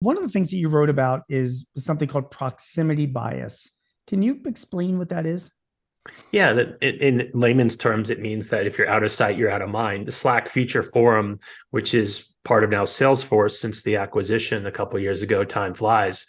One of the things that you wrote about is something called proximity bias. Can you explain what that is? Yeah, in layman's terms, it means that if you're out of sight, you're out of mind. The Slack Future Forum, which is part of now Salesforce since the acquisition a couple of years ago, time flies,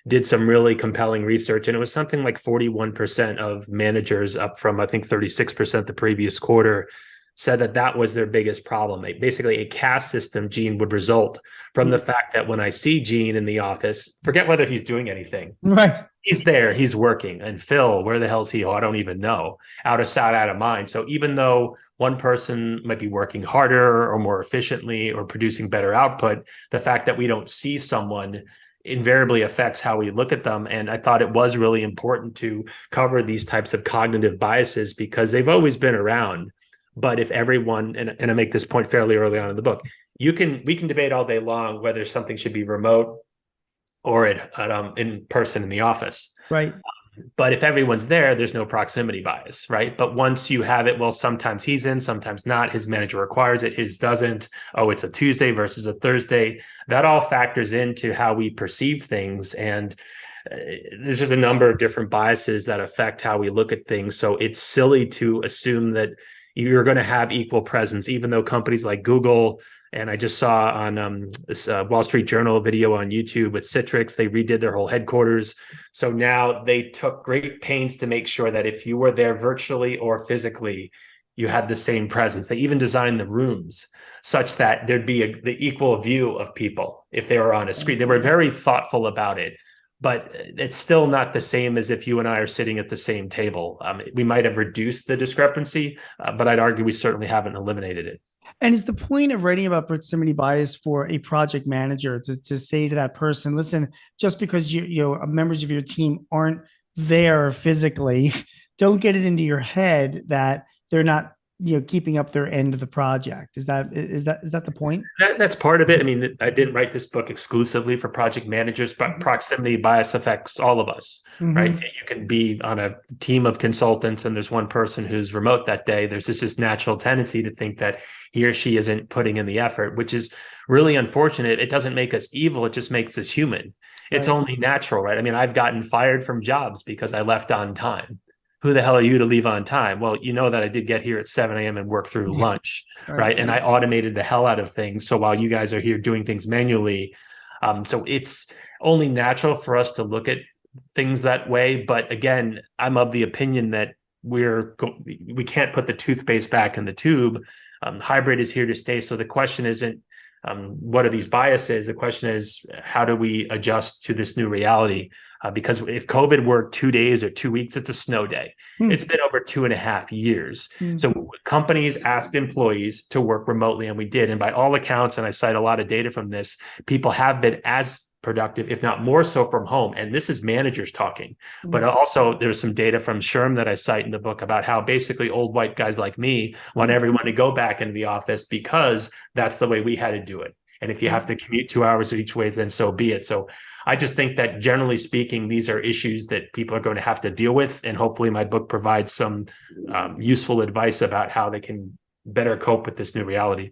did some really compelling research. And it was something like 41% of managers, up from, I think, 36% the previous quarter, said that that was their biggest problem. Basically, a caste system, Gene, would result from the Mm. fact that when I see Gene in the office, forget whether he's doing anything, Right. he's there, he's working. And Phil, where the hell's he? Oh, I don't even know. Out of sight, out of mind. So even though one person might be working harder or more efficiently or producing better output, the fact that we don't see someone invariably affects how we look at them. And I thought it was really important to cover these types of cognitive biases because they've always been around. But if everyone, and I make this point fairly early on in the book, we can debate all day long whether something should be remote or in person in the office. Right. But if everyone's there, there's no proximity bias, right? But once you have it, well, sometimes he's in, sometimes not. His manager requires it, his doesn't. Oh, it's a Tuesday versus a Thursday. That all factors into how we perceive things. And there's just a number of different biases that affect how we look at things. So it's silly to assume that you're going to have equal presence, even though companies like Google, and I just saw on this Wall Street Journal video on YouTube with Citrix, they redid their whole headquarters. So now they took great pains to make sure that if you were there virtually or physically, you had the same presence. They even designed the rooms such that there'd be the equal view of people if they were on a screen. They were very thoughtful about it, but it's still not the same as if you and I are sitting at the same table. We might have reduced the discrepancy, but I'd argue we certainly haven't eliminated it. And is the point of writing about proximity bias for a project manager to say to that person, listen, just because members of your team aren't there physically, don't get it into your head that they're not keeping up their end of the project. Is that the point? That's part of it. I mean, I didn't write this book exclusively for project managers, but proximity bias affects all of us, right? Mm-hmm. You can be on a team of consultants and there's one person who's remote that day. There's just this natural tendency to think that he or she isn't putting in the effort, which is really unfortunate. It doesn't make us evil, it just makes us human. It's Right. only natural, right? I mean, I've gotten fired from jobs because I left on time. Who the hell are you to leave on time? Well, you know that I did get here at 7 a.m. and work through Yeah. lunch, Right. right? And I automated the hell out of things. So while you guys are here doing things manually, so it's only natural for us to look at things that way. But again, I'm of the opinion that we can't put the toothpaste back in the tube. Hybrid is here to stay. So the question isn't what are these biases? The question is how do we adjust to this new reality? Because if COVID were 2 days or 2 weeks, it's a snow day. Hmm. It's been over 2.5 years. Hmm. So companies asked employees to work remotely, and we did. And by all accounts, and I cite a lot of data from this, people have been as productive, if not more so, from home. And this is managers talking. But Hmm. also, there's some data from SHRM that I cite in the book about how basically old white guys like me want everyone to go back into the office because that's the way we had to do it. And if you have to commute 2 hours each way, then so be it. So I just think that generally speaking, these are issues that people are going to have to deal with. And hopefully my book provides some useful advice about how they can better cope with this new reality.